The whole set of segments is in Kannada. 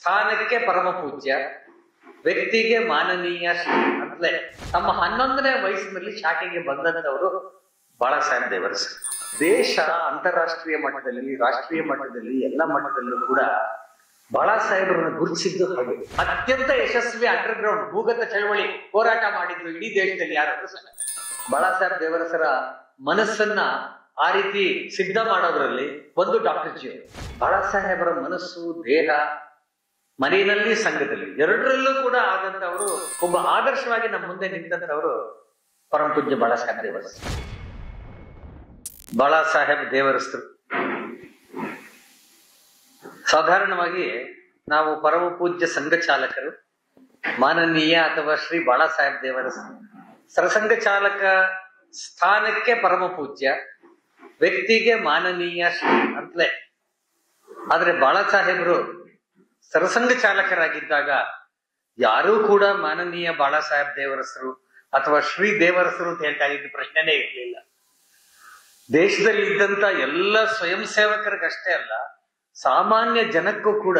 ಸ್ಥಾನಕ್ಕೆ ಪರಮ ಪೂಜ್ಯ, ವ್ಯಕ್ತಿಗೆ ಮಾನನೀಯ ಅಂದ್ರೆ ತಮ್ಮ 11ನೇ ವಯಸ್ಸಿನಲ್ಲಿ ಶಾಖೆಗೆ ಬಂದಂತವರು ಬಾಳಾ ಸಾಹೇಬ್ ದೇವರಸ್. ದೇಶ ಅಂತಾರಾಷ್ಟ್ರೀಯ ಮಟ್ಟದಲ್ಲಿ, ರಾಷ್ಟ್ರೀಯ ಮಟ್ಟದಲ್ಲಿ, ಎಲ್ಲ ಮಟ್ಟದಲ್ಲೂ ಕೂಡ ಬಾಳಾ ಸಾಹೇಬರನ್ನು ಗುರುತಿಸಿದ್ದು ಹಾಗೆ. ಅತ್ಯಂತ ಯಶಸ್ವಿ ಅಂಡರ್ ಗ್ರೌಂಡ್ ಭೂಗತ ಚಳವಳಿ ಹೋರಾಟ ಮಾಡಿದ್ರು ಇಡೀ ದೇಶದಲ್ಲಿ ಯಾರು. ಬಾಳಾ ಸಾಹೇಬ್ ದೇವರಸರ ಮನಸ್ಸನ್ನ ಆ ರೀತಿ ಸಿದ್ಧ ಮಾಡೋದ್ರಲ್ಲಿ ಒಂದು ಡಾಕ್ಟರ್ ಜಿ. ಬಾಳಾ ಸಾಹೇಬರ ಮನಸ್ಸು, ದೇಹ, ಮನೆಯಲ್ಲಿ, ಸಂಘದಲ್ಲಿ ಎರಡರಲ್ಲೂ ಕೂಡ ಆದಂತವರು ಒಬ್ಬ ಆದರ್ಶವಾಗಿ ನಮ್ಮ ಮುಂದೆ ನಿಂತಂತವರು ಪರಮ ಪೂಜ್ಯ ಬಾಳಾ ಸಾಹೇಬ್ ದೇವರಸ್. ಬಾಳಾ ಸಾಹೇಬ್ ದೇವರಸರು ಸಾಧಾರಣವಾಗಿ ನಾವು ಪರಮ ಪೂಜ್ಯ ಸಂಘ ಚಾಲಕರು, ಮಾನನೀಯ ಅಥವಾ ಶ್ರೀ ಬಾಳಾ ಸಾಹೇಬ್ ದೇವರಸ್ ಸರಸಂಘ ಚಾಲಕ ಸ್ಥಾನಕ್ಕೆ ಪರಮ ಪೂಜ್ಯ, ವ್ಯಕ್ತಿಗೆ ಮಾನನೀಯ ಶ್ರೀ ಅಂತಲೇ. ಆದ್ರೆ ಬಾಳಾ ಸಾಹೇಬರು ಸರಸಂಘ ಚಾಲಕರಾಗಿದ್ದಾಗ ಯಾರೂ ಕೂಡ ಮಾನನೀಯ ಬಾಳಾ ಸಾಹೇಬ್ ದೇವರಸರು ಅಥವಾ ಶ್ರೀ ದೇವರಸರು ಅಂತ ಹೇಳ್ತಾ ಇದ್ದ ಪ್ರಶ್ನೆನೇ ಇರಲಿಲ್ಲ. ದೇಶದಲ್ಲಿ ಇದ್ದಂತ ಎಲ್ಲ ಸ್ವಯಂ ಸೇವಕರಿಗಷ್ಟೇ ಅಲ್ಲ, ಸಾಮಾನ್ಯ ಜನಕ್ಕೂ ಕೂಡ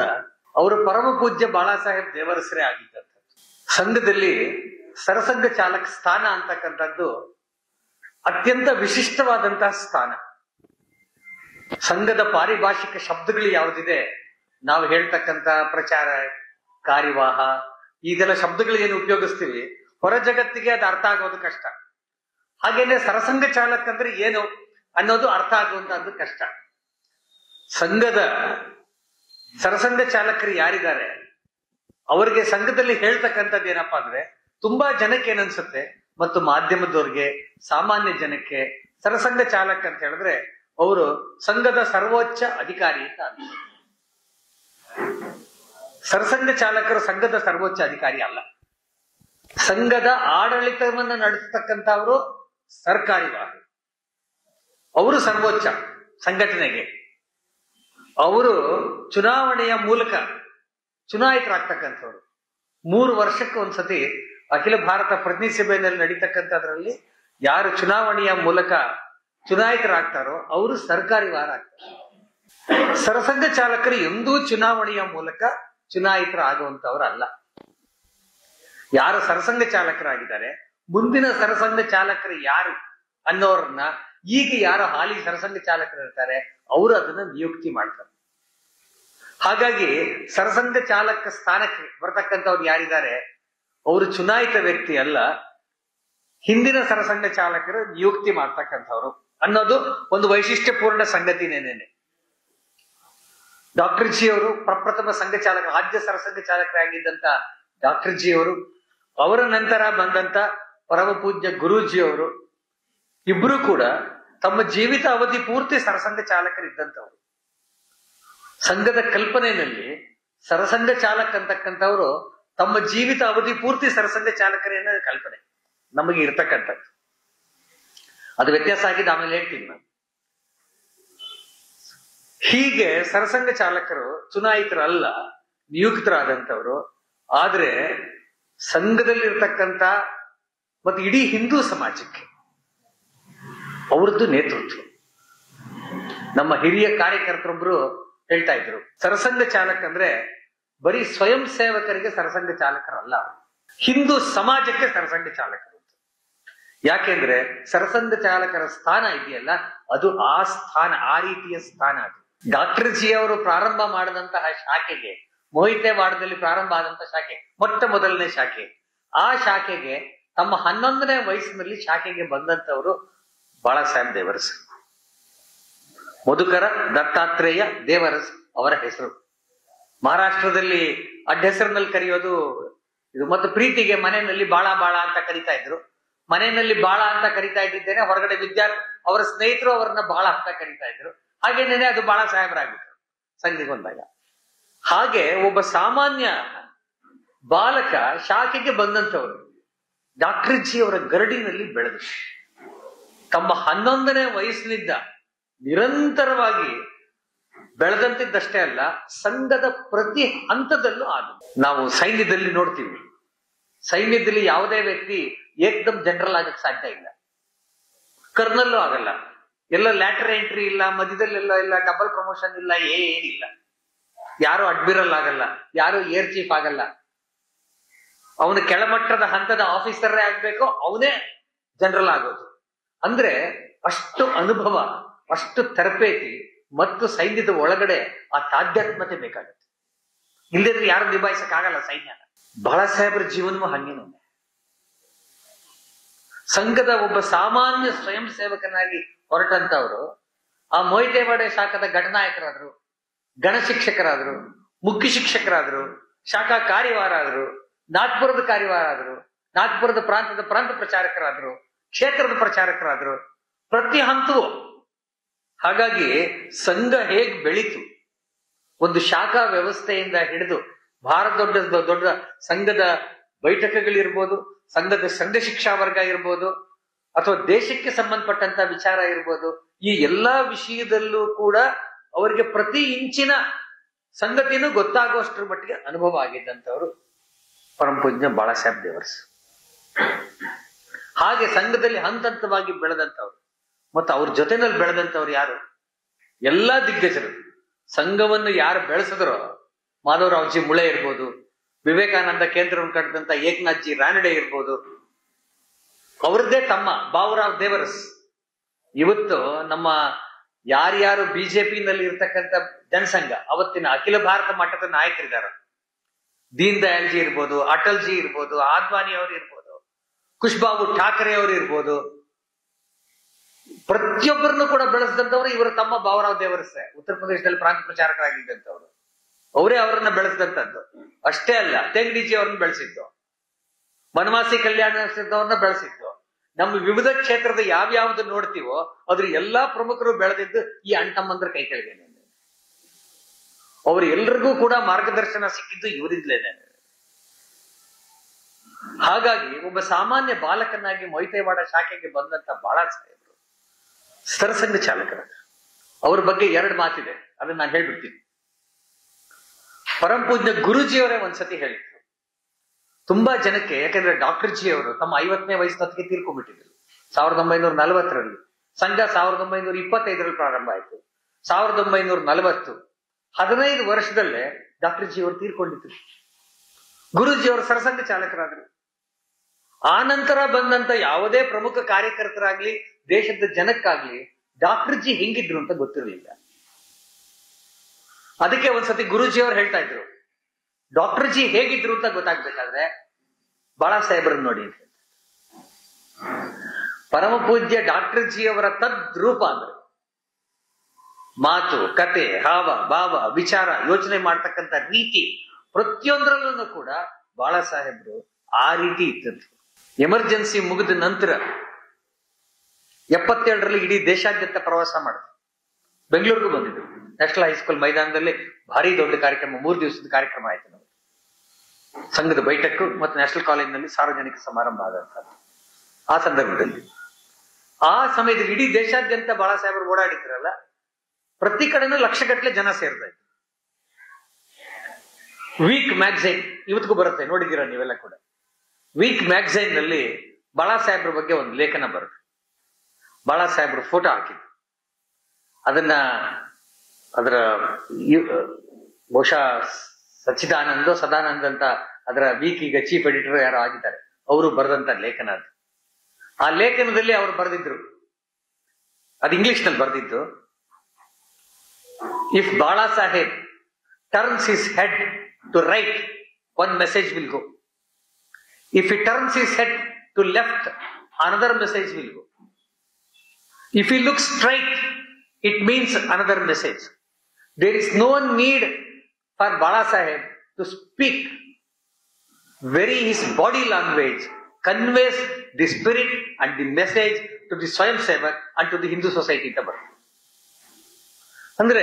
ಅವರು ಪರಮ ಪೂಜ್ಯ ಬಾಳಾ ಸಾಹೇಬ್ ದೇವರಸರೇ ಆಗಿದ್ದಂತ. ಸಂಘದಲ್ಲಿ ಸರಸಂಘ ಚಾಲಕ ಸ್ಥಾನ ಅಂತಕ್ಕಂಥದ್ದು ಅತ್ಯಂತ ವಿಶಿಷ್ಟವಾದಂತಹ ಸ್ಥಾನ. ಸಂಘದ ಪಾರಿಭಾಷಿಕ ಶಬ್ದಗಳು ಯಾವುದಿದೆ, ನಾವು ಹೇಳ್ತಕ್ಕಂಥ ಪ್ರಚಾರ, ಕಾರ್ಯವಾಹ, ಇದೆಲ್ಲ ಶಬ್ದಗಳು ಏನು ಉಪಯೋಗಿಸ್ತೀವಿ, ಹೊರ ಜಗತ್ತಿಗೆ ಅದು ಅರ್ಥ ಆಗೋದು ಕಷ್ಟ. ಹಾಗೇನೆ ಸರಸಂಘ ಚಾಲಕ ಅಂದ್ರೆ ಏನು ಅನ್ನೋದು ಅರ್ಥ ಆಗುವಂತಹದ್ದು ಕಷ್ಟ. ಸಂಘದ ಸರಸಂಘ ಚಾಲಕರು ಯಾರಿದ್ದಾರೆ ಅವರಿಗೆ ಸಂಘದಲ್ಲಿ ಹೇಳ್ತಕ್ಕಂಥದ್ದು ಏನಪ್ಪಾ ಅಂದ್ರೆ, ತುಂಬಾ ಜನಕ್ಕೆ ಏನನ್ಸುತ್ತೆ, ಮತ್ತು ಮಾಧ್ಯಮದವ್ರಿಗೆ, ಸಾಮಾನ್ಯ ಜನಕ್ಕೆ ಸರಸಂಘ ಚಾಲಕ ಅಂತ ಹೇಳಿದ್ರೆ ಅವರು ಸಂಘದ ಸರ್ವೋಚ್ಚ ಅಧಿಕಾರಿ ಅಂತ ಅನ್ಸುತ್ತೆ. ಸರಸಂಘ ಚಾಲಕರು ಸಂಘದ ಸರ್ವೋಚ್ಚ ಅಧಿಕಾರಿ ಅಲ್ಲ. ಸಂಘದ ಆಡಳಿತವನ್ನು ನಡೆಸತಕ್ಕಂಥವರು ಸರ್ಕಾರಿ ವಾಹನ, ಅವರು ಸರ್ವೋಚ್ಚ ಸಂಘಟನೆಗೆ. ಅವರು ಚುನಾವಣೆಯ ಮೂಲಕ ಚುನಾಯಿತರಾಗ್ತಕ್ಕಂಥವ್ರು. 3 ವರ್ಷಕ್ಕೆ ಒಂದ್ಸತಿ ಅಖಿಲ ಭಾರತ ಪ್ರತಿನಿಧಿ ಸಭೆಯಲ್ಲಿ ನಡೀತಕ್ಕಂಥದ್ರಲ್ಲಿ ಯಾರು ಚುನಾವಣೆಯ ಮೂಲಕ ಚುನಾಯಿತರಾಗ್ತಾರೋ ಅವರು ಸರ್ಕಾರಿ ವಾರ ಆಗ್ತಾರೆ. ಸರಸಂಘ ಚಾಲಕರು ಎಂದೂ ಚುನಾವಣೆಯ ಮೂಲಕ ಚುನಾಯಿತರಾಗುವಂತವ್ರು ಅಲ್ಲ. ಯಾರು ಸರಸಂಘ ಚಾಲಕರಾಗಿದ್ದಾರೆ, ಮುಂದಿನ ಸರಸಂಘ ಚಾಲಕರು ಯಾರು ಅನ್ನೋರನ್ನ ಈಗ ಯಾರು ಹಾಲಿ ಸರಸಂಘ ಚಾಲಕರು ಇರ್ತಾರೆ ಅವರು ಅದನ್ನ ನಿಯುಕ್ತಿ ಮಾಡ್ತಾರೆ. ಹಾಗಾಗಿ ಸರಸಂಘ ಚಾಲಕ ಸ್ಥಾನಕ್ಕೆ ಬರ್ತಕ್ಕಂಥವ್ರು ಯಾರಿದ್ದಾರೆ ಅವರು ಚುನಾಯಿತ ವ್ಯಕ್ತಿ ಅಲ್ಲ, ಹಿಂದಿನ ಸರಸಂಘ ಚಾಲಕರು ನಿಯುಕ್ತಿ ಮಾಡ್ತಕ್ಕಂಥವ್ರು ಅನ್ನೋದು ಒಂದು ವೈಶಿಷ್ಟ್ಯಪೂರ್ಣ ಸಂಗತಿನೇನೆ. ಡಾಕ್ಟರ್ ಜಿ ಅವರು ಪ್ರಪ್ರಥಮ ಸಂಘ ಚಾಲಕ, ರಾಜ್ಯ ಸರಸಂಘ ಚಾಲಕರಾಗಿದ್ದಂತ ಡಾಕ್ಟರ್ ಜಿ ಅವರು, ಅವರ ನಂತರ ಬಂದಂತ ಪರಮ ಪೂಜ್ಯ ಗುರೂಜಿ ಅವರು ಇಬ್ರು ಕೂಡ ತಮ್ಮ ಜೀವಿತ ಅವಧಿ ಪೂರ್ತಿ ಸರಸಂಘ ಚಾಲಕರಿದ್ದಂಥವ್ರು. ಸಂಘದ ಕಲ್ಪನೆಯಲ್ಲಿ ಸರಸಂಘ ಚಾಲಕ ಅಂತಕ್ಕಂಥವ್ರು ತಮ್ಮ ಜೀವಿತ ಅವಧಿ ಪೂರ್ತಿ ಸರಸಂಘ ಚಾಲಕರೇನ ಕಲ್ಪನೆ ನಮಗೆ ಇರ್ತಕ್ಕಂಥದ್ದು. ಅದು ವ್ಯತ್ಯಾಸ ಆಗಿದ್ದು ಆಮೇಲೆ ಹೇಳ್ತೀನಿ ನಾನು. ಹೀಗೆ ಸರಸಂಘ ಚಾಲಕರು ಚುನಾಯಿತರಲ್ಲ, ನಿಯುಕ್ತರಾದಂಥವ್ರು. ಆದ್ರೆ ಸಂಘದಲ್ಲಿರ್ತಕ್ಕಂಥ ಮತ್ತು ಇಡೀ ಹಿಂದೂ ಸಮಾಜಕ್ಕೆ ಅವ್ರದ್ದು ನೇತೃತ್ವ. ನಮ್ಮ ಹಿರಿಯ ಕಾರ್ಯಕರ್ತರೊಬ್ರು ಹೇಳ್ತಾ ಇದ್ರು, ಸರಸಂಘ ಚಾಲಕ ಅಂದ್ರೆ ಬರೀ ಸ್ವಯಂ ಸೇವಕರಿಗೆ ಸರಸಂಘ ಚಾಲಕರಲ್ಲ, ಹಿಂದೂ ಸಮಾಜಕ್ಕೆ ಸರಸಂಘ ಚಾಲಕರು. ಯಾಕೆಂದ್ರೆ ಸರಸಂಘ ಚಾಲಕರ ಸ್ಥಾನ ಇದೆಯಲ್ಲ, ಅದು ಆ ಸ್ಥಾನ, ಆ ರೀತಿಯ ಸ್ಥಾನ. ಅದು ಡಾಕ್ಟರ್ ಜಿ ಅವರು ಪ್ರಾರಂಭ ಮಾಡಿದಂತಹ ಶಾಖೆಗೆ, ಮೋಹಿತೆವಾಡದಲ್ಲಿ ಪ್ರಾರಂಭ ಆದಂತಹ ಶಾಖೆ, ಮೊಟ್ಟ ಮೊದಲನೇ ಶಾಖೆ, ಆ ಶಾಖೆಗೆ ತಮ್ಮ 11ನೇ ವಯಸ್ಸಿನಲ್ಲಿ ಶಾಖೆಗೆ ಬಂದಂತವರು ಬಾಳಾ ಸಾಹೇಬ್ ದೇವರಸ್. ಮಧುಕರ ದತ್ತಾತ್ರೇಯ ದೇವರಸ್ ಅವರ ಹೆಸರು. ಮಹಾರಾಷ್ಟ್ರದಲ್ಲಿ ಅಡ್ಡ ಹೆಸರಿನಲ್ಲಿ ಕರೆಯೋದು ಇದು. ಮತ್ತು ಪ್ರೀತಿಗೆ ಮನೆಯಲ್ಲಿ ಬಾಳ ಬಾಳ ಅಂತ ಕರಿತಾ ಇದ್ರು. ಮನೆಯಲ್ಲಿ ಬಾಳ ಅಂತ ಕರಿತಾ ಇದ್ದಿದ್ದೇನೆ, ಹೊರಗಡೆ ಅವರ ಸ್ನೇಹಿತರು ಅವರನ್ನ ಬಾಳ ಅಂತ ಕರಿತಾ ಇದ್ರು. ಹಾಗೇನೇನೆ ಅದು ಬಾಳಾ ಸಾಹೇಬರಾಗಿದ್ರು ಸಂಘಕ್ಕೆ ಬಂದಾಗ. ಹಾಗೆ ಒಬ್ಬ ಸಾಮಾನ್ಯ ಬಾಲಕ ಶಾಖೆಗೆ ಬಂದಂತವರು ಡಾಕ್ಟರ್ ಜಿ ಅವರ ಗರಡಿನಲ್ಲಿ ಬೆಳೆದರು. ತಮ್ಮ 11ನೇ ವಯಸ್ಸಿನಿಂದ ನಿರಂತರವಾಗಿ ಬೆಳೆದಂತಿದ್ದಷ್ಟೇ ಅಲ್ಲ, ಸಂಘದ ಪ್ರತಿ ಹಂತದಲ್ಲೂ ಆದ. ನಾವು ಸೈನ್ಯದಲ್ಲಿ ನೋಡ್ತೀವಿ, ಸೈನ್ಯದಲ್ಲಿ ಯಾವುದೇ ವ್ಯಕ್ತಿ ಏಕ್ದಮ್ ಜನರಲ್ ಆಗಕ್ಕೆ ಸಾಧ್ಯ ಇಲ್ಲ, ಕರ್ನಲ್ಲೂ ಆಗಲ್ಲ. ಎಲ್ಲ ಲ್ಯಾಟರ್ ಎಂಟ್ರಿ ಇಲ್ಲ, ಮಧ್ಯದಲ್ಲೆಲ್ಲ ಇಲ್ಲ, ಡಬಲ್ ಪ್ರಮೋಷನ್ ಇಲ್ಲ, ಏನಿಲ್ಲ. ಯಾರು ಅಡ್ಮಿರಲ್ ಆಗಲ್ಲ, ಯಾರು ಏರ್ ಚೀಫ್ ಆಗಲ್ಲ. ಅವನು ಕೆಳಮಟ್ಟದ ಹಂತದ ಆಫೀಸರೇ ಆಗ್ಬೇಕು, ಅವನೇ ಜನರಲ್ ಆಗೋದು. ಅಂದ್ರೆ ಅಷ್ಟು ಅನುಭವ, ಅಷ್ಟು ತರಬೇತಿ ಮತ್ತು ಸೈನ್ಯದ ಒಳಗಡೆ ಆ ತಾಧ್ಯಾತ್ಮತೆ ಬೇಕಾಗುತ್ತೆ. ಇಲ್ಲದಿದ್ರೆ ಯಾರು ನಿಭಾಯಿಸಕ್ ಆಗಲ್ಲ ಸೈನ್ಯನ. ಬಾಳಾ ಸಾಹೇಬ್ರ ಜೀವನವೂ ಹಂಗೇನೆ. ಸಂಘದ ಒಬ್ಬ ಸಾಮಾನ್ಯ ಸ್ವಯಂ ಸೇವಕನಾಗಿ ಹೊರಟಂತವ್ರು ಆ ಮೊಯ್ತೇವಾಡೆ ಶಾಖದ ಘಟನಾಯಕರಾದ್ರು, ಗಣ ಶಿಕ್ಷಕರಾದ್ರು, ಮುಖ್ಯ ಶಿಕ್ಷಕರಾದ್ರು, ಶಾಖಾ ಕಾರ್ಯವಾರ ಆದ್ರು, ನಾಗ್ಪುರದ ಕಾರ್ಯವಾರ ಆದ್ರು, ನಾಗ್ಪುರದ ಪ್ರಾಂತ ಪ್ರಚಾರಕರಾದ್ರು, ಕ್ಷೇತ್ರದ ಪ್ರಚಾರಕರಾದ್ರು, ಪ್ರತಿ ಹಂತವೂ. ಹಾಗಾಗಿ ಸಂಘ ಹೇಗ್ ಬೆಳೀತು, ಒಂದು ಶಾಖಾ ವ್ಯವಸ್ಥೆಯಿಂದ ಹಿಡಿದು ಭಾರತ ದೊಡ್ಡ ಸಂಘದ ಬೈಠಕಗಳಿರ್ಬೋದು, ಸಂಘದ ಸಂಘ ಶಿಕ್ಷಾ ವರ್ಗ ಇರ್ಬೋದು, ಅಥವಾ ದೇಶಕ್ಕೆ ಸಂಬಂಧಪಟ್ಟಂತ ವಿಚಾರ ಇರ್ಬೋದು, ಈ ಎಲ್ಲಾ ವಿಷಯದಲ್ಲೂ ಕೂಡ ಅವರಿಗೆ ಪ್ರತಿ ಇಂಚಿನ ಸಂಗತಿನೂ ಗೊತ್ತಾಗುವಷ್ಟರ ಮಟ್ಟಿಗೆ ಅನುಭವ ಆಗಿದ್ದಂಥವ್ರು ಪರಮ ಪೂಜ್ಯ ಬಾಳಾ ಸಾಹೇಬ್ ದೇವರ್ಸ್. ಹಾಗೆ ಸಂಘದಲ್ಲಿ ಹಂತವಾಗಿ ಬೆಳೆದಂಥವ್ರು ಮತ್ತು ಅವ್ರ ಜೊತೆನಲ್ಲಿ ಬೆಳೆದಂಥವ್ರು ಯಾರು? ಎಲ್ಲಾ ದಿಗ್ಗಜರು. ಸಂಘವನ್ನು ಯಾರು ಬೆಳೆಸಿದ್ರೋ, ಮಾಧವರಾವ್ಜಿ ಮುಳೆ ಇರ್ಬೋದು, ವಿವೇಕಾನಂದ ಕೇಂದ್ರವನ್ನು ಕಟ್ಟಿದಂತ ಏಕನಾಥ್ ಜಿ ರಾನಡೆ ಇರ್ಬೋದು, ಅವ್ರದ್ದೇ ತಮ್ಮ ಬಾಬುರಾವ್ ದೇವರಸ್. ಇವತ್ತು ನಮ್ಮ ಯಾರ್ಯಾರು ಬಿಜೆಪಿನಲ್ಲಿ ಇರ್ತಕ್ಕಂಥ ಜನಸಂಘ, ಅವತ್ತಿನ ಅಖಿಲ ಭಾರತ ಮಟ್ಟದ ನಾಯಕರಿದ್ದಾರೆ. ದೀನ್ ದಯಾಳ್ ಜಿ ಇರ್ಬೋದು, ಅಟಲ್ ಜಿ ಇರ್ಬೋದು, ಆದ್ವಾನಿ ಅವರು ಇರ್ಬೋದು, ಖುಷ್ಬಾಬು ಠಾಕರೆ ಅವರು ಇರ್ಬೋದು, ಪ್ರತಿಯೊಬ್ಬರನ್ನು ಕೂಡ ಬೆಳೆಸಿದಂತವ್ರು ಇವರು ತಮ್ಮ ಬಾಬುರಾವ್ ದೇವರಸ್. ಉತ್ತರ ಪ್ರದೇಶದಲ್ಲಿ ಪ್ರಾಂತ ಪ್ರಚಾರಕರಾಗಿದ್ದಂಥವ್ರು ಅವರೇ ಅವರನ್ನ ಬೆಳೆಸಿದಂಥದ್ದು. ಅಷ್ಟೇ ಅಲ್ಲ, ತೆಂಗಡಿಜಿ ಅವ್ರನ್ನ ಬೆಳೆಸಿದ್ದು, ವನವಾಸಿ ಕಲ್ಯಾಣ ಅವ್ರನ್ನ ಬೆಳೆಸಿದ್ದು. ನಮ್ಮ ವಿವಿಧ ಕ್ಷೇತ್ರದ ಯಾವ್ಯಾವ್ದು ನೋಡ್ತೀವೋ ಅದ್ರ ಎಲ್ಲಾ ಪ್ರಮುಖರು ಬೆಳೆದಿದ್ದು ಈ ಅಣ್ತಮ್ಮಂದ್ರ ಕೈ ಕೆಳಗೇನೆ. ಅವ್ರು ಎಲ್ರಿಗೂ ಕೂಡ ಮಾರ್ಗದರ್ಶನ ಸಿಕ್ಕಿದ್ದು ಇವರಿಂದಲೇನೆ. ಹಾಗಾಗಿ ಒಬ್ಬ ಸಾಮಾನ್ಯ ಬಾಲಕನಾಗಿ ಮೊಯ್ತೇವಾಡ ಶಾಖೆಗೆ ಬಂದಂತ ಬಾಳಾ ಸಾಹೇಬರು ಸರಸಂಘ ಚಾಲಕರ. ಅವ್ರ ಬಗ್ಗೆ 2 ಮಾತಿದೆ, ಅದನ್ನ ನಾನು ಹೇಳ್ಬಿಡ್ತೀನಿ. ಪರಮ ಪೂಜ್ಯ ಗುರುಜಿಯವರೇ ಒಂದ್ಸತಿ ಹೇಳಿದ್ರು ತುಂಬಾ ಜನಕ್ಕೆ. ಯಾಕಂದ್ರೆ ಡಾಕ್ಟರ್ ಜಿ ಅವರು ತಮ್ಮ 50ನೇ ವಯಸ್ಸಿನೊತ್ತಿಗೆ ತೀರ್ಕೊಂಡ್ಬಿಟ್ಟಿದ್ರು 1940ರಲ್ಲಿ. ಸಂಘ 1925ರಲ್ಲಿ ಪ್ರಾರಂಭ ಆಯ್ತು. 1940 15 ವರ್ಷದಲ್ಲೇ ಡಾಕ್ಟರ್ ಜಿ ಅವರು ತೀರ್ಕೊಂಡಿದ್ರು. ಗುರುಜಿ ಅವರು ಸರಸಂಘ ಚಾಲಕರಾದ್ರು. ಆ ನಂತರ ಬಂದಂತ ಯಾವುದೇ ಪ್ರಮುಖ ಕಾರ್ಯಕರ್ತರಾಗ್ಲಿ, ದೇಶದ ಜನಕ್ಕಾಗ್ಲಿ ಡಾಕ್ಟರ್ ಜಿ ಹೆಂಗಿದ್ರು ಅಂತ ಗೊತ್ತಿರಲಿಲ್ಲ. ಅದಕ್ಕೆ ಒಂದ್ಸತಿ ಗುರುಜಿ ಅವರು ಹೇಳ್ತಾ ಇದ್ರು, ಡಾಕ್ಟರ್ ಜಿ ಹೇಗಿದ್ರು ಅಂತ ಗೊತ್ತಾಗ್ಬೇಕಾದ್ರೆ ಬಾಳಾ ಸಾಹೇಬ್ರನ್ನ ನೋಡಿ ಅಂತ. ಪರಮ ಪೂಜ್ಯ ಡಾಕ್ಟರ್ ಜಿ ಅವರ ತದ್ರೂಪ ಅಂದ್ರೆ ಮಾತು, ಕತೆ, ಹಾವ ಭಾವ, ವಿಚಾರ, ಯೋಚನೆ ಮಾಡ್ತಕ್ಕಂಥ ರೀತಿ ಪ್ರತಿಯೊಂದರಲ್ಲೂ ಕೂಡ ಬಾಳಾ ಸಾಹೇಬ್ರು ಆ ರೀತಿ ಇತ್ತಂದ್ರು. ಎಮರ್ಜೆನ್ಸಿ ಮುಗಿದ ನಂತರ 77ರಲ್ಲಿ ಇಡೀ ದೇಶಾದ್ಯಂತ ಪ್ರವಾಸ ಮಾಡಿದ್ರು. ಬೆಂಗಳೂರಿಗೂ ಬಂದಿದ್ರು. ನ್ಯಾಷನಲ್ ಹೈಸ್ಕೂಲ್ ಮೈದಾನದಲ್ಲಿ ಭಾರಿ ದೊಡ್ಡ ಕಾರ್ಯಕ್ರಮ, 3 ದಿವಸದ ಕಾರ್ಯಕ್ರಮ ಆಯ್ತು. ನಾವು ಸಂಘದ ಬೈಠಕ್ಕು ಮತ್ತು ನ್ಯಾಷನಲ್ ಕಾಲೇಜಿನಲ್ಲಿ ಸಾರ್ವಜನಿಕ ಸಮಾರಂಭ ಆದಂತದ್ದು. ಆ ಸಂದರ್ಭದಲ್ಲಿ ಆ ಸಮಯದಲ್ಲಿ ಇಡೀ ದೇಶಾದ್ಯಂತ ಬಾಳಾ ಸಾಹೇಬರು ಓಡಾಡಿದ್ರಲ್ಲ, ಪ್ರತಿ ಕಡೆನೂ ಲಕ್ಷಗಟ್ಟಲೆ ಜನ ಸೇರ್ತಾ ಇದ್ರು. ವೀಕ್ ಮ್ಯಾಗಝೈನ್ ಇವತ್ತಿಗೂ ಬರುತ್ತೆ, ನೋಡಿದ್ದೀರಾ ನೀವೆಲ್ಲ ಕೂಡ. ವೀಕ್ ಮ್ಯಾಗಝೈನ್ ನಲ್ಲಿ ಬಾಳಾ ಸಾಹೇಬ್ರ ಬಗ್ಗೆ ಒಂದು ಲೇಖನ ಬರುತ್ತೆ. ಬಾಳಾ ಸಾಹೇಬ್ರ ಫೋಟೋ ಹಾಕಿದ್ರು. ಅದರ ಬಹುಶಃ ಸದಾನಂದ್ ಅಂತ ಅದರ ವೀಕ್ ಈಗ ಚೀಫ್ ಎಡಿಟರ್ ಯಾರೋ ಆಗಿದ್ದಾರೆ, ಅವರು ಬರೆದಂತ ಲೇಖನ ಅದು. ಆ ಲೇಖನದಲ್ಲಿ ಅವರು ಬರೆದಿದ್ರು, ಅದು ಇಂಗ್ಲಿಷ್ ನಲ್ಲಿ ಬರೆದಿದ್ದು, if Balasaheb turns his head to right, one message will go. If he turns his head to left, another message will go. If he looks straight, it means another message. There is no need for Bala Saheb to speak. His body language conveys the spirit and the message to the Swayam Sevak and to the Hindu society. ಅಂದ್ರೆ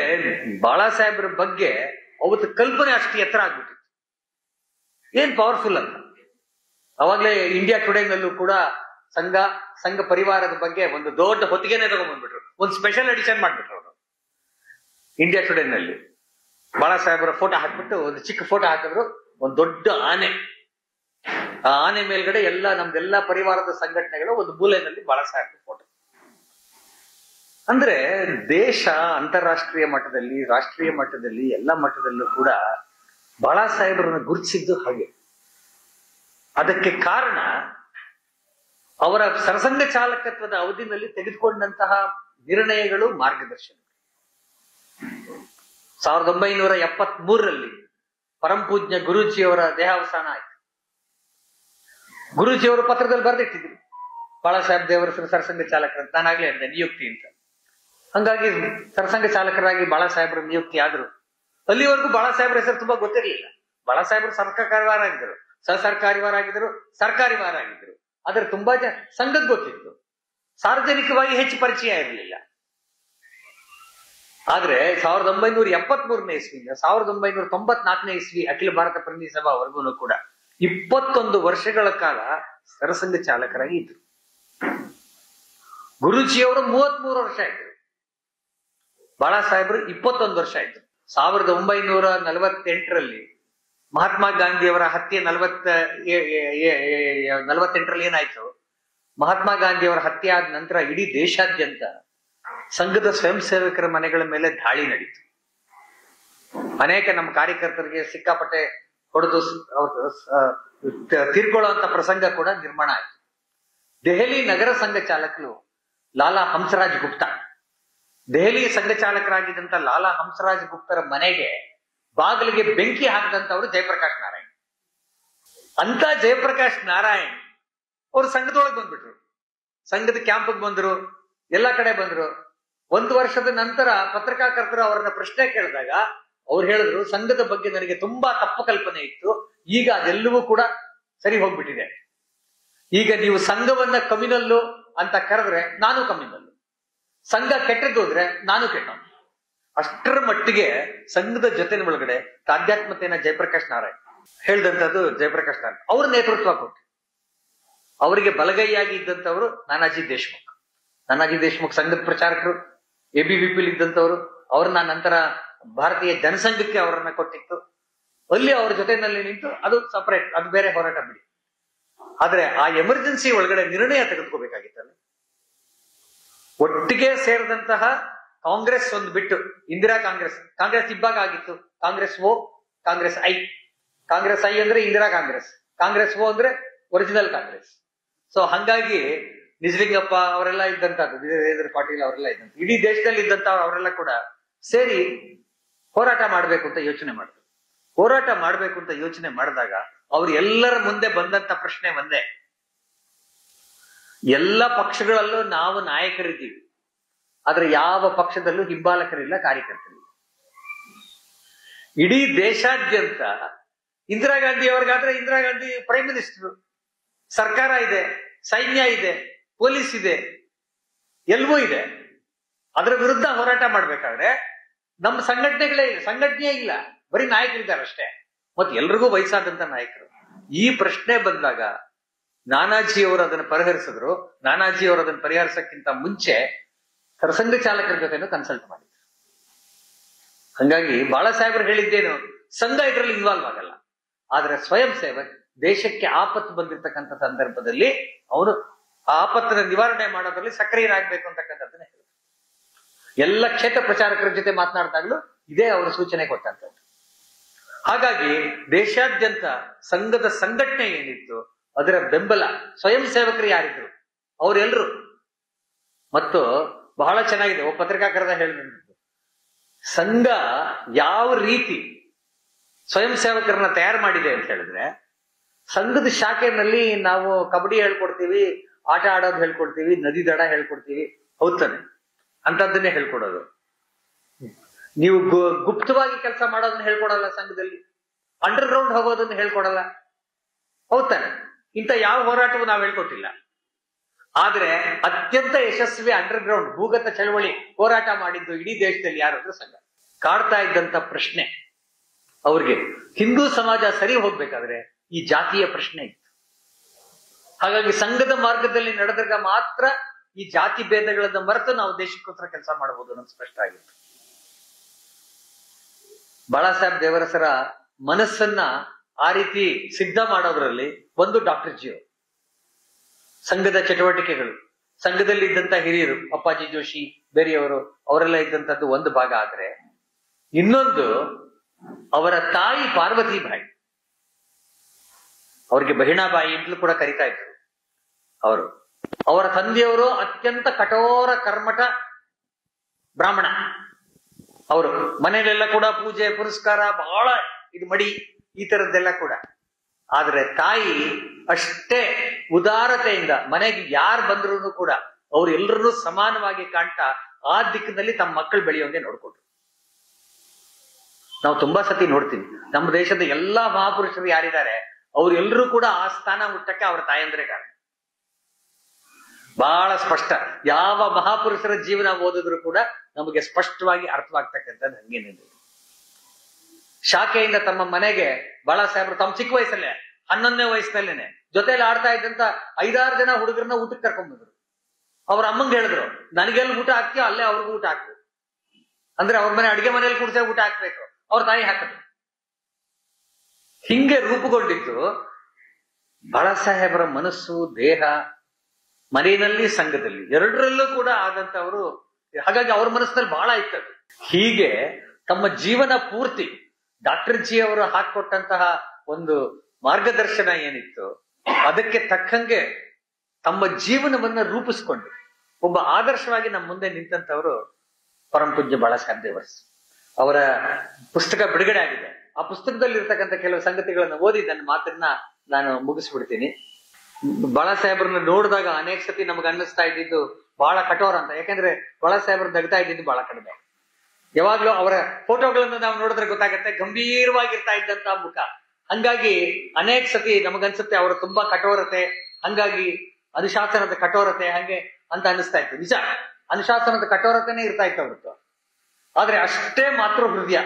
ಬಾಳಾ ಸಾಹೇಬ್ರ ಬಗ್ಗೆ ಅವತ್ತು ಕಲ್ಪನೆ ಅಷ್ಟು ಎತ್ತರ ಆಗ್ಬಿಟ್ಟಿತ್ತು. ಏನ್ ಪವರ್ಫುಲ್ ಅಂತ. ಅವಾಗ್ಲೇ ಇಂಡಿಯಾ ಟುಡೇನಲ್ಲೂ ಕೂಡ ಸಂಘ ಪರಿವಾರದ ಬಗ್ಗೆ ಒಂದು ದೊಡ್ಡ ಹೊತ್ತಿಗೆನೆ ತಗೊಂಡ್ಬಂದ್ಬಿಟ್ರು, ಒಂದು ಸ್ಪೆಷಲ್ ಎಡಿಷನ್ ಮಾಡ್ಬಿಟ್ರು ಅವರು. ಇಂಡಿಯಾ ಟುಡೇನಲ್ಲಿ ಬಾಳಾ ಸಾಹೇಬ್ರ ಫೋಟೋ ಹಾಕ್ಬಿಟ್ಟು ಒಂದು ಚಿಕ್ಕ ಫೋಟೋ ಹಾಕಿದ್ರು, ಒಂದು ದೊಡ್ಡ ಆನೆ. ಆ ಆನೆ ಮೇಲ್ಗಡೆ ನಮ್ದೆಲ್ಲಾ ಪರಿವಾರದ ಸಂಘಟನೆಗಳು ಒಂದು ಮೂಲೆಯಲ್ಲಿ ಬಾಳಾ ಸಾಹೇಬ್ರ ಫೋಟೋ. ಅಂದ್ರೆ ದೇಶ ಅಂತಾರಾಷ್ಟ್ರೀಯ ಮಟ್ಟದಲ್ಲಿ, ರಾಷ್ಟ್ರೀಯ ಮಟ್ಟದಲ್ಲಿ, ಎಲ್ಲ ಮಟ್ಟದಲ್ಲೂ ಕೂಡ ಬಾಳಾ ಸಾಹೇಬರನ್ನ ಗುರುತಿಸಿದ್ದು ಹಾಗೆ. ಅದಕ್ಕೆ ಕಾರಣ ಅವರ ಸರಸಂಘ ಚಾಲಕತ್ವದ ಅವಧಿನಲ್ಲಿ ತೆಗೆದುಕೊಂಡಂತಹ ನಿರ್ಣಯಗಳು, ಮಾರ್ಗದರ್ಶನ. 1973ರಲ್ಲಿ ಪರಂಪೂಜ್ಯ ಗುರೂಜಿಯವರ ದೇಹಾವಸಾನ ಆಯ್ತು. ಗುರೂಜಿಯವರು ಪತ್ರದಲ್ಲಿ ಬರೆದಿಟ್ಟಿದ್ರು, ಬಾಳಾ ಸಾಹೇಬ್ ದೇವರಸರ ಸರಸಂಘ ಚಾಲಕರಂತ. ನಾನಾಗ್ಲೇ ಹೇಳಿದೆ ನಿಯುಕ್ತಿ ಅಂತ. ಹಂಗಾಗಿ ಸರಸಂಘ ಚಾಲಕರಾಗಿ ಬಾಳಾ ಸಾಹೇಬರ ನಿಯುಕ್ತಿ ಆದ್ರು. ಅಲ್ಲಿವರೆಗೂ ಬಾಳಾ ಸಾಹೇಬ್ರ ಹೆಸರು ತುಂಬಾ ಗೊತ್ತಿರಲಿಲ್ಲ. ಬಾಳಾ ಸಾಹೇಬರು ಸರ್ಕಾರವಾರ ಆಗಿದ್ರು, ಸಹಸರ್ಕಾರಿವಾರ ಆಗಿದ್ರು, ಸರ್ಕಾರಿ ವಾರ ಆಗಿದ್ರು. ಆದ್ರೆ ತುಂಬಾ ಸಂಘದ ಗೊತ್ತಿತ್ತು, ಸಾರ್ವಜನಿಕವಾಗಿ ಹೆಚ್ಚು ಪರಿಚಯ ಇರಲಿಲ್ಲ. ಆದ್ರೆ 1973ನೇ ಇಸ್ವಿಯಿಂದ 1994ನೇ ಇಸ್ವಿ ಅಖಿಲ ಭಾರತ ಪ್ರತಿನಿಧಿ ಸಭಾವರೆಗೂ ಕೂಡ 21 ವರ್ಷಗಳ ಕಾಲ ಸರಸಂಘ ಚಾಲಕರಾಗಿ ಇದ್ರು. ಗುರೂಜಿಯವರು 33 ವರ್ಷ ಆಯ್ತು, ಬಾಳಾ ಸಾಹೇಬರು 21 ವರ್ಷ ಆಯ್ತು. 1948ರಲ್ಲಿ ಮಹಾತ್ಮ ಗಾಂಧಿಯವರ ಹತ್ಯೆ 48ರಲ್ಲಿ ಏನಾಯ್ತು, ಮಹಾತ್ಮ ಗಾಂಧಿಯವರ ಹತ್ಯೆ ಆದ ನಂತರ ಇಡೀ ದೇಶಾದ್ಯಂತ ಸಂಘದ ಸ್ವಯಂ ಸೇವಕರ ಮನೆಗಳ ಮೇಲೆ ದಾಳಿ ನಡೀತು. ಅನೇಕ ನಮ್ಮ ಕಾರ್ಯಕರ್ತರಿಗೆ ಸಿಕ್ಕಾಪಟ್ಟೆ ಹೊಡೆದು ತೀರ್ಕೊಳ್ಳುವಂತ ಪ್ರಸಂಗ ಕೂಡ ನಿರ್ಮಾಣ ಆಯ್ತು. ದೆಹಲಿ ನಗರ ಸಂಘ ಚಾಲಕರು ಲಾಲಾ ಹಂಸರಾಜ್ ಗುಪ್ತಾ, ದೆಹಲಿ ಸಂಘ ಚಾಲಕರಾಗಿದ್ದಂತ ಲಾಲಾ ಹಂಸರಾಜ್ ಗುಪ್ತರ ಮನೆಗೆ ಬಾಗಿಲಿಗೆ ಬೆಂಕಿ ಹಾಕಿದಂತವ್ರು ಜಯಪ್ರಕಾಶ್ ನಾರಾಯಣ್. ಅಂತ ಜಯಪ್ರಕಾಶ್ ನಾರಾಯಣ್ ಅವರು ಸಂಘದೊಳಗೆ ಬಂದ್ಬಿಟ್ರು, ಸಂಘದ ಕ್ಯಾಂಪ್ಗೆ ಬಂದ್ರು, ಎಲ್ಲಾ ಕಡೆ ಬಂದ್ರು. 1 ವರ್ಷದ ನಂತರ ಪತ್ರಕರ್ತರು ಅವರನ್ನ ಪ್ರಶ್ನೆ ಕೇಳಿದಾಗ ಅವ್ರು ಹೇಳಿದ್ರು, ಸಂಘದ ಬಗ್ಗೆ ನನಗೆ ತುಂಬಾ ತಪ್ಪು ಕಲ್ಪನೆ ಇತ್ತು, ಈಗ ಅದೆಲ್ಲವೂ ಕೂಡ ಸರಿ ಹೋಗ್ಬಿಟ್ಟಿದೆ. ಈಗ ನೀವು ಸಂಘವನ್ನ ಕಮ್ಯುನಲ್ಲು ಅಂತ ಕರೆದ್ರೆ ನಾನು ಕಮ್ಯುನಲ್ಲು, ಸಂಘ ಕೆಟ್ಟದ್ದೋದ್ರೆ ನಾನು ಕೆಟ್ಟ. ಅಷ್ಟರ ಮಟ್ಟಿಗೆ ಸಂಘದ ಜೊತೆ ಒಳಗಡೆ ತಾಧ್ಯಾತ್ಮತೆಯನ್ನ ಜಯಪ್ರಕಾಶ್ ನಾರಾಯಣ್ ಹೇಳ್ದಂತದ್ದು. ಜಯಪ್ರಕಾಶ್ ನಾರಾಯಣ್ ಅವ್ರ ನೇತೃತ್ವ ಕೊಟ್ಟು ಅವರಿಗೆ ಬಲಗೈಯಾಗಿ ಇದ್ದಂಥವ್ರು ನಾನಾಜಿ ದೇಶ್ಮುಖ್. ನಾನಾಜಿ ದೇಶ್ಮುಖ್ ಸಂಘದ ಪ್ರಚಾರಕರು, ABVP ಇದ್ದಂಥವ್ರು. ಅವ್ರನ್ನ ನಂತರ ಭಾರತೀಯ ಜನಸಂಘಕ್ಕೆ ಅವರನ್ನ ಕೊಟ್ಟಿತ್ತು. ಅಲ್ಲಿ ಅವ್ರ ಜೊತೆನಲ್ಲಿ ನಿಂತು, ಅದು ಸಪರೇಟ್, ಅದು ಬೇರೆ ಹೋರಾಟ ಬಿಡಿ. ಆದ್ರೆ ಆ ಎಮರ್ಜೆನ್ಸಿ ಒಳಗಡೆ ನಿರ್ಣಯ ತೆಗೆದುಕೋಬೇಕಾಗಿತ್ತಲ್ಲ. ಒಟ್ಟಿಗೆ ಸೇರಿದಂತಹ ಕಾಂಗ್ರೆಸ್ ಒಂದು ಬಿಟ್ಟು ಇಂದಿರಾ ಕಾಂಗ್ರೆಸ್ ಇಬ್ಬಾಗ ಆಗಿತ್ತು. ಕಾಂಗ್ರೆಸ್ ಓ, ಕಾಂಗ್ರೆಸ್ ಐ. ಕಾಂಗ್ರೆಸ್ ಐ ಅಂದ್ರೆ ಇಂದಿರಾ ಕಾಂಗ್ರೆಸ್ ಓ ಅಂದ್ರೆ ಒರಿಜಿನಲ್ ಕಾಂಗ್ರೆಸ್. ಸೊ ಹಂಗಾಗಿ ನಿಜಲಿಂಗಪ್ಪ ಅವರೆಲ್ಲ ಇದ್ದಂತದ್ದು, ವೀರೇಂದ್ರ ಪಾಟೀಲ್ ಅವರೆಲ್ಲ ಇದ್ದಂತ, ಇಡೀ ದೇಶದಲ್ಲಿ ಇದ್ದಂತ ಅವರೆಲ್ಲ ಕೂಡ ಸೇರಿ ಹೋರಾಟ ಮಾಡ್ಬೇಕು ಅಂತ ಯೋಚನೆ ಮಾಡಿದ್ರು. ಹೋರಾಟ ಮಾಡ್ಬೇಕು ಅಂತ ಯೋಚನೆ ಮಾಡಿದಾಗ ಅವ್ರು ಎಲ್ಲರ ಮುಂದೆ ಬಂದಂತ ಪ್ರಶ್ನೆ ಒಂದೇ, ಎಲ್ಲ ಪಕ್ಷಗಳಲ್ಲೂ ನಾವು ನಾಯಕರಿದ್ದೀವಿ, ಆದ್ರೆ ಯಾವ ಪಕ್ಷದಲ್ಲೂ ಹಿಂಬಾಲಕರಿಲ್ಲ, ಕಾರ್ಯಕರ್ತರಿಲ್ಲ. ಇಡೀ ದೇಶಾದ್ಯಂತ ಇಂದಿರಾ ಗಾಂಧಿ ಅವ್ರಿಗಾದ್ರೆ ಇಂದಿರಾ ಗಾಂಧಿ ಪ್ರೈಮ್ ಮಿನಿಸ್ಟರ್, ಸರ್ಕಾರ ಇದೆ, ಸೈನ್ಯ ಇದೆ, ಪೊಲೀಸ್ ಇದೆ, ಎಲ್ಲವೂ ಇದೆ. ಅದರ ವಿರುದ್ಧ ಹೋರಾಟ ಮಾಡ್ಬೇಕಾದ್ರೆ ನಮ್ಮ ಸಂಘಟನೆಯೇ ಇಲ್ಲ, ಬರೀ ನಾಯಕರಿದ್ದಾರೆ ಅಷ್ಟೇ, ಮತ್ತೆ ಎಲ್ರಿಗೂ ವಯಸ್ಸಾದಂತ ನಾಯಕರು. ಈ ಪ್ರಶ್ನೆ ಬಂದಾಗ ನಾನಾಜಿಯವರು ಅದನ್ನು ಪರಿಹರಿಸಿದ್ರು. ನಾನಾಜಿಯವರು ಅದನ್ನು ಪರಿಹರಿಸಕ್ಕಿಂತ ಮುಂಚೆ ಸರಸಂಘ ಚಾಲಕರ ಜೊತೆನೂ ಕನ್ಸಲ್ಟ್ ಮಾಡಿದ್ರು. ಹಂಗಾಗಿ ಬಾಳಾ ಸಾಹೇಬರು ಹೇಳಿದ್ದೇನು, ಸಂಘ ಇದರಲ್ಲಿ ಇನ್ವಾಲ್ವ್ ಆಗಲ್ಲ, ಆದ್ರೆ ಸ್ವಯಂ ಸೇವಕ್ ದೇಶಕ್ಕೆ ಆಪತ್ತು ಬಂದಿರತಕ್ಕಂಥ ಸಂದರ್ಭದಲ್ಲಿ ಅವನು ಆ ಆಪತ್ತನ್ನ ನಿವಾರಣೆ ಮಾಡೋದ್ರಲ್ಲಿ ಸಕ್ರಿಯರಾಗಬೇಕು ಅಂತಕ್ಕಂಥದ್ದನ್ನ ಹೇಳಿದ್ರು. ಎಲ್ಲ ಕ್ಷೇತ್ರ ಪ್ರಚಾರಕರ ಜೊತೆ ಮಾತನಾಡಿದಾಗಲೂ ಇದೇ ಅವರ ಸೂಚನೆ ಕೊಟ್ಟಂತದ್ದು. ಹಾಗಾಗಿ ದೇಶಾದ್ಯಂತ ಸಂಘದ ಸಂಘಟನೆ ಏನಿತ್ತು ಅದರ ಬೆಂಬಲ ಸ್ವಯಂ ಸೇವಕರು ಯಾರಿದ್ರು ಅವರೆಲ್ಲರೂ. ಮತ್ತು ಬಹಳ ಚೆನ್ನಾಗಿದೆ, ಒಬ್ಬ ಪತ್ರಿಕಾಕರದ ಹೇಳಿದಂಥದ್ದು, ಸಂಘ ಯಾವ ರೀತಿ ಸ್ವಯಂ ಸೇವಕರನ್ನ ತಯಾರು ಮಾಡಿದೆ ಅಂತ ಹೇಳಿದ್ರೆ, ಸಂಘದ ಶಾಖೆನಲ್ಲಿ ನಾವು ಕಬಡ್ಡಿ ಹೇಳ್ಕೊಡ್ತೀವಿ, ಆಟ ಆಡೋದು ಹೇಳ್ಕೊಡ್ತೀವಿ, ನದಿ ದಡ ಹೇಳ್ಕೊಡ್ತೀವಿ, ಹೌದಾನೆ, ಅಂತದ್ದನ್ನೇ ಹೇಳ್ಕೊಡೋದು. ನೀವು ಗುಪ್ತವಾಗಿ ಕೆಲಸ ಮಾಡೋದನ್ನ ಹೇಳ್ಕೊಡಲ್ಲ, ಸಂಘದಲ್ಲಿ ಅಂಡರ್ ಗ್ರೌಂಡ್ ಹೋಗೋದನ್ನ ಹೇಳ್ಕೊಡಲ್ಲ, ಹೌದಾನೆ. ಇಂಥ ಯಾವ ಹೋರಾಟವೂ ನಾವು ಹೇಳ್ಕೊಟ್ಟಿಲ್ಲ. ಆದ್ರೆ ಅತ್ಯಂತ ಯಶಸ್ವಿ ಅಂಡರ್ ಗ್ರೌಂಡ್ ಭೂಗತ ಚಳವಳಿ ಹೋರಾಟ ಮಾಡಿದ್ದು ಇಡೀ ದೇಶದಲ್ಲಿ ಯಾರಾದ್ರೂ ಸಂಘ. ಕಾಡ್ತಾ ಇದ್ದಂತ ಪ್ರಶ್ನೆ ಅವ್ರಿಗೆ, ಹಿಂದೂ ಸಮಾಜ ಸರಿ ಹೋಗ್ಬೇಕಾದ್ರೆ ಈ ಜಾತಿಯ ಪ್ರಶ್ನೆ ಇತ್ತು. ಹಾಗಾಗಿ ಸಂಘದ ಮಾರ್ಗದಲ್ಲಿ ನಡೆದಾಗ ಮಾತ್ರ ಈ ಜಾತಿ ಭೇದಗಳನ್ನ ಮರೆತು ನಾವು ದೇಶಕ್ಕೋಸ್ಕರ ಕೆಲಸ ಮಾಡಬಹುದು ಅನ್ನೋದು ಸ್ಪಷ್ಟ ಆಗಿತ್ತು. ಬಾಳಾ ಸಾಹೇಬ್ ದೇವರಸರ ಮನಸ್ಸನ್ನ ಆ ರೀತಿ ಸಿದ್ಧ ಮಾಡೋದ್ರಲ್ಲಿ ಒಂದು ಡಾಕ್ಟರ್ ಜಿ ಅವರು, ಸಂಘದ ಚಟುವಟಿಕೆಗಳು, ಸಂಘದಲ್ಲಿ ಇದ್ದಂತ ಹಿರಿಯರು ಅಪ್ಪಾಜಿ ಜೋಶಿ ಬೇರೆಯವರು ಅವರೆಲ್ಲ ಇದ್ದಂಥದ್ದು ಒಂದು ಭಾಗ ಆದ್ರೆ, ಇನ್ನೊಂದು ಅವರ ತಾಯಿ ಪಾರ್ವತಿಬಾಯಿ, ಅವ್ರಿಗೆ ಬಹಿಣಾಬಾಯಿ ಅಂತಲೂ ಕೂಡ ಕರಿತಾ ಇದ್ರು ಅವರು. ಅವರ ತಂದೆಯವರು ಅತ್ಯಂತ ಕಠೋರ ಕರ್ಮಠ ಬ್ರಾಹ್ಮಣ. ಅವರು ಮನೆಯಲ್ಲೆಲ್ಲ ಕೂಡ ಪೂಜೆ ಪುರಸ್ಕಾರ ಬಹಳ ಇದು ಮಡಿ ಈ ತರದ್ದೆಲ್ಲ ಕೂಡ. ಆದ್ರೆ ತಾಯಿ ಅಷ್ಟೇ ಉದಾರತೆಯಿಂದ ಮನೆಗೆ ಯಾರು ಬಂದ್ರು ಕೂಡ ಅವ್ರು ಎಲ್ಲರನ್ನೂ ಸಮಾನವಾಗಿ ಕಾಣ್ತಾ ಆ ದಿಕ್ಕಿನಲ್ಲಿ ತಮ್ಮ ಮಕ್ಕಳು ಬೆಳೆಯೋಂಗೆ ನೋಡ್ಕೊಟ್ರು. ನಾವು ತುಂಬಾ ಸತಿ ನೋಡ್ತೀವಿ ನಮ್ಮ ದೇಶದ ಎಲ್ಲಾ ಮಹಾಪುರುಷರು ಯಾರಿದ್ದಾರೆ ಅವ್ರೆಲ್ಲರೂ ಕೂಡ ಆ ಸ್ಥಾನ ಮುಟ್ಟಕ್ಕೆ ಅವರ ತಾಯಂದ್ರೆ ಕಾರಣ. ಬಹಳ ಸ್ಪಷ್ಟ. ಯಾವ ಮಹಾಪುರುಷರ ಜೀವನ ಓದಿದ್ರು ಕೂಡ ನಮಗೆ ಸ್ಪಷ್ಟವಾಗಿ ಅರ್ಥವಾಗ್ತಕ್ಕಂಥದ್ದು ಹಂಗೇನಿದೆ. ಶಾಖೆಯಿಂದ ತಮ್ಮ ಮನೆಗೆ ಬಾಳಾ ಸಾಹೇಬ್ರು ತಮ್ಮ ಚಿಕ್ಕ ವಯಸ್ಸಲ್ಲೇ 11ನೇ ವಯಸ್ಸಿನಲ್ಲೇನೆ ಜೊತೆಲಿ ಆಡ್ತಾ ಇದ್ದಂತ 5-6 ಜನ ಹುಡುಗರನ್ನ ಊಟಕ್ಕೆ ಕರ್ಕೊಂಡ್ಬಂದ್ರು. ಅವ್ರ ಅಮ್ಮಂಗೆ ಹೇಳಿದ್ರು, ನನಗೆಲ್ಲಿ ಊಟ ಹಾಕ್ತೀಯೋ ಅಲ್ಲೇ ಅವ್ರಿಗೂ ಊಟ ಹಾಕು. ಅಂದ್ರೆ ಅವ್ರ ಮನೆ ಅಡಿಗೆ ಮನೇಲಿ ಕೂಡ್ಸೇ ಊಟ ಹಾಕ್ಬೇಕು. ಅವ್ರ ತಾಯಿ ಹಾಕಿದ್ರು. ಹಿಂಗೆ ರೂಪುಗೊಂಡಿದ್ದು ಬಾಳಾ ಸಾಹೇಬರ ಮನಸ್ಸು, ದೇಹ, ಮನೆಯಲ್ಲಿ ಸಂಘದಲ್ಲಿ ಎರಡರಲ್ಲೂ ಕೂಡ ಆದಂತವರು. ಹಾಗಾಗಿ ಅವ್ರ ಮನಸ್ಸಿನಲ್ಲಿ ಬಹಳ ಇತ್ತದು. ಹೀಗೆ ತಮ್ಮ ಜೀವನ ಪೂರ್ತಿ ಡಾಕ್ಟರ್ ಜಿ ಅವರು ಹಾಕೊಟ್ಟಂತಹ ಒಂದು ಮಾರ್ಗದರ್ಶನ ಏನಿತ್ತು ಅದಕ್ಕೆ ತಕ್ಕಂಗೆ ತಮ್ಮ ಜೀವನವನ್ನ ರೂಪಿಸ್ಕೊಂಡು ಒಬ್ಬ ಆದರ್ಶವಾಗಿ ನಮ್ಮ ಮುಂದೆ ನಿಂತಂತವರು ಪರಮ ಪೂಜ್ಯ ಬಾಳಾ ಸಾಹೇಬ್ ದೇವರ್ಸ್. ಅವರ ಪುಸ್ತಕ ಬಿಡುಗಡೆ ಆಗಿದೆ. ಆ ಪುಸ್ತಕದಲ್ಲಿ ಇರ್ತಕ್ಕಂಥ ಕೆಲವು ಸಂಗತಿಗಳನ್ನು ಓದಿ ನನ್ನ ಮಾತನ್ನ ನಾನು ಮುಗಿಸ್ಬಿಡ್ತೀನಿ. ಬಾಳಾ ಸಾಹೇಬ್ರನ್ನ ನೋಡಿದಾಗ ಅನೇಕ ಸತಿ ನಮ್ಗೆ ಅನ್ನಿಸ್ತಾ ಇದ್ದಿದ್ದು ಬಹಳ ಕಠೋರ ಅಂತ. ಯಾಕಂದ್ರೆ ಬಾಳಾ ಸಾಹೇಬ್ರನ್ನ ನಗ್ತಾ ಇದ್ದಿದ್ದು ಬಹಳ ಕಡಿಮೆ. ಯಾವಾಗ್ಲೂ ಅವರ ಫೋಟೋಗಳನ್ನು ನಾವು ನೋಡಿದ್ರೆ ಗೊತ್ತಾಗತ್ತೆ ಗಂಭೀರವಾಗಿರ್ತಾ ಇದ್ದಂತ ಮುಖ. ಹಂಗಾಗಿ ಅನೇಕ ಸತಿ ನಮಗನ್ಸುತ್ತೆ ಅವರು ತುಂಬಾ ಕಠೋರತೆ, ಹಂಗಾಗಿ ಅನುಶಾಸನದ ಕಠೋರತೆ ಹಂಗೆ ಅಂತ ಅನಿಸ್ತಾ ಇತ್ತು. ನಿಜ, ಅನುಶಾಸನದ ಕಠೋರತೆನೇ ಇರ್ತಾ ಇತ್ತು ಅವ್ರದ್ದು. ಆದ್ರೆ ಅಷ್ಟೇ ಮಾತೃ ಹೃದಯ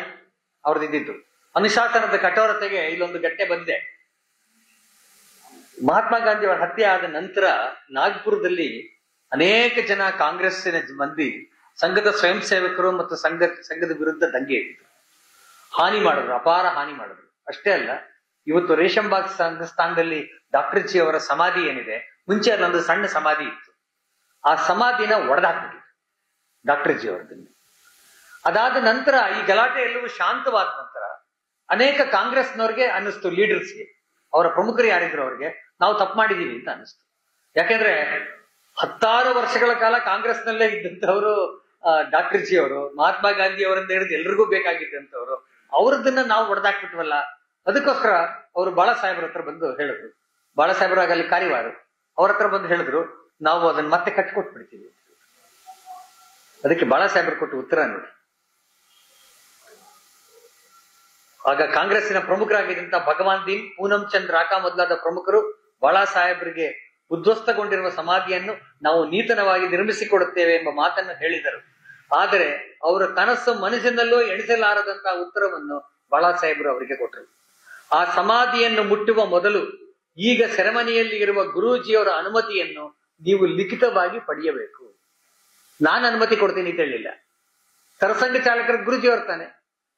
ಅವ್ರದ್ದಿದ್ದು. ಅನುಶಾಸನದ ಕಠೋರತೆಗೆ ಇಲ್ಲೊಂದು ಗಟ್ಟೆ ಬಂದಿದೆ. ಮಹಾತ್ಮ ಗಾಂಧಿ ಅವರ ಹತ್ಯೆ ಆದ ನಂತರ ನಾಗ್ಪುರದಲ್ಲಿ ಅನೇಕ ಜನ ಕಾಂಗ್ರೆಸ್ಸಿನ ಮಂದಿ ಸಂಘದ ಸ್ವಯಂ ಸೇವಕರು ಮತ್ತು ಸಂಘದ ವಿರುದ್ಧ ದಂಗೆ ಇಟ್ಟಿದ್ರು, ಹಾನಿ ಮಾಡಿದ್ರು, ಅಪಾರ ಹಾನಿ ಮಾಡಿದ್ರು. ಅಷ್ಟೇ ಅಲ್ಲ, ಇವತ್ತು ರೇಷಂಬಾಗ್ ಸ್ಥಾನದಲ್ಲಿ ಡಾಕ್ಟರ್ ಜಿ ಅವರ ಸಮಾಧಿ ಏನಿದೆ, ಮುಂಚೆ ಅದೊಂದು ಸಣ್ಣ ಸಮಾಧಿ ಇತ್ತು. ಆ ಸಮಾಧಿನ ಒಡೆದಾಕ್ಬಿಟ್ಟಿದ್ರು ಡಾಕ್ಟರ್ ಜಿ ಅವರದಲ್ಲಿ. ಅದಾದ ನಂತರ ಈ ಗಲಾಟೆ ಎಲ್ಲವೂ ಶಾಂತವಾದ ನಂತರ ಅನೇಕ ಕಾಂಗ್ರೆಸ್ನವ್ರಿಗೆ ಅನ್ನಿಸ್ತು, ಲೀಡರ್ಸ್ಗೆ, ಅವರ ಪ್ರಮುಖರು ಯಾರಿದ್ರು ಅವ್ರಿಗೆ, ನಾವು ತಪ್ಪು ಮಾಡಿದೀವಿ ಅಂತ ಅನ್ನಿಸ್ತು. ಯಾಕೆಂದ್ರೆ 10 ವರ್ಷಗಳ ಕಾಲ ಕಾಂಗ್ರೆಸ್ನಲ್ಲೇ ಇದ್ದಂಥವ್ರು ಡಾಕ್ಟರ್ ಜಿ ಅವರು, ಮಹಾತ್ಮ ಗಾಂಧಿ ಅವರಿಂದ ಹಿಡಿದು ಎಲ್ರಿಗೂ ಬೇಕಾಗಿದ್ದಂಥವ್ರು, ಅವ್ರದ್ದನ್ನ ನಾವು ಹೊಡೆದಾಕ್ಬಿಟ್ವಲ್ಲ. ಅದಕ್ಕೋಸ್ಕರ ಅವರು ಬಾಳಾ ಸಾಹೇಬ್ರ ಹತ್ರ ಬಂದು ಹೇಳಿದ್ರು. ಬಾಳಾ ಸಾಹೇಬ್ರಾಗ ಅಲ್ಲಿ ಕಾರ್ಯವಾರು, ಅವ್ರ ಹತ್ರ ಬಂದು ಹೇಳಿದ್ರು, ನಾವು ಅದನ್ನ ಮತ್ತೆ ಕಟ್ಕೊಟ್ಬಿಡ್ತೀವಿ. ಅದಕ್ಕೆ ಬಾಳಾ ಸಾಹೇಬ್ರು ಕೊಟ್ಟು ಉತ್ತರ ನೋಡಿ. ಆಗ ಕಾಂಗ್ರೆಸ್ಸಿನ ಪ್ರಮುಖರಾಗಿದ್ದಂತ ಭಗವಾನ್ ದೀನ್, ಪೂನಂ ಚಂದ್ ರಾಕಾ ಮೊದಲಾದ ಪ್ರಮುಖರು ಬಾಳಾ ಸಾಹೇಬ್ರಿಗೆ ಉದ್ಧ್ವಸ್ತಗೊಂಡಿರುವ ಸಮಾಧಿಯನ್ನು ನಾವು ನೂತನವಾಗಿ ನಿರ್ಮಿಸಿಕೊಡುತ್ತೇವೆ ಎಂಬ ಮಾತನ್ನು ಹೇಳಿದರು. ಆದರೆ ಅವರ ಕನಸು ಮನಸ್ಸಿನಲ್ಲೂ ಎಣಿಸಲಾರದಂತಹ ಉತ್ತರವನ್ನು ಬಾಳಾ ಸಾಹೇಬ್ರು ಅವರಿಗೆ ಕೊಟ್ಟರು. ಆ ಸಮಾಧಿಯನ್ನು ಮುಟ್ಟುವ ಮೊದಲು ಈಗ ಸೆರೆಮನಿಯಲ್ಲಿ ಇರುವ ಗುರೂಜಿಯವರ ಅನುಮತಿಯನ್ನು ನೀವು ಲಿಖಿತವಾಗಿ ಪಡೆಯಬೇಕು. ನಾನು ಅನುಮತಿ ಕೊಡ್ತೀನಿ ಅಂತ ಹೇಳಿಲ್ಲ. ಸರಸಂಘ ಚಾಲಕರ ಗುರೂಜಿಯವರು ತಾನೆ.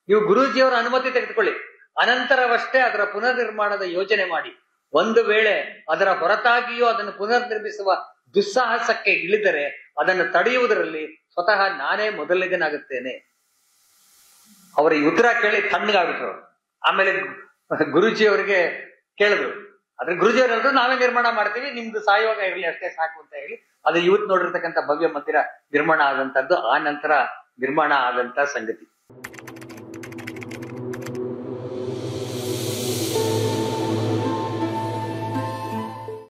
ನೀವು ಗುರೂಜಿಯವರ ಅನುಮತಿ ತೆಗೆದುಕೊಳ್ಳಿ, ಅನಂತರವಷ್ಟೇ ಅದರ ಪುನರ್ ನಿರ್ಮಾಣದ ಯೋಜನೆ ಮಾಡಿ. ಒಂದು ವೇಳೆ ಅದರ ಹೊರತಾಗಿಯೂ ಅದನ್ನು ಪುನರ್ ನಿರ್ಮಿಸುವ ದುಸ್ಸಾಹಸಕ್ಕೆ ಇಳಿದರೆ ಅದನ್ನು ತಡೆಯುವುದರಲ್ಲಿ ಸ್ವತಃ ನಾನೇ ಮೊದಲನೇನಾಗುತ್ತೇನೆ. ಅವರ ಈ ಉತ್ತರ ಕೇಳಿ ತಣ್ಣಗಾಗ್ಬಿಟ್ರು. ಆಮೇಲೆ ಗುರೂಜಿ ಅವರಿಗೆ ಕೇಳಿದ್ರು, ಆದ್ರೆ ಗುರೂಜಿ ಅವರು ಹೇಳಿದ್ರು, ನಾವೇ ನಿರ್ಮಾಣ ಮಾಡ್ತೀವಿ, ನಿಮ್ದು ಸಹಯೋಗ ಇರಲಿ ಅಷ್ಟೇ ಸಾಕು ಅಂತ ಹೇಳಿ ಅದು ಇವತ್ತು ನೋಡಿರ್ತಕ್ಕಂಥ ಭವ್ಯ ಮಂದಿರ ನಿರ್ಮಾಣ ಆದಂತದ್ದು. ಆ ನಂತರ ನಿರ್ಮಾಣ ಆದಂತ ಸಂಗತಿ.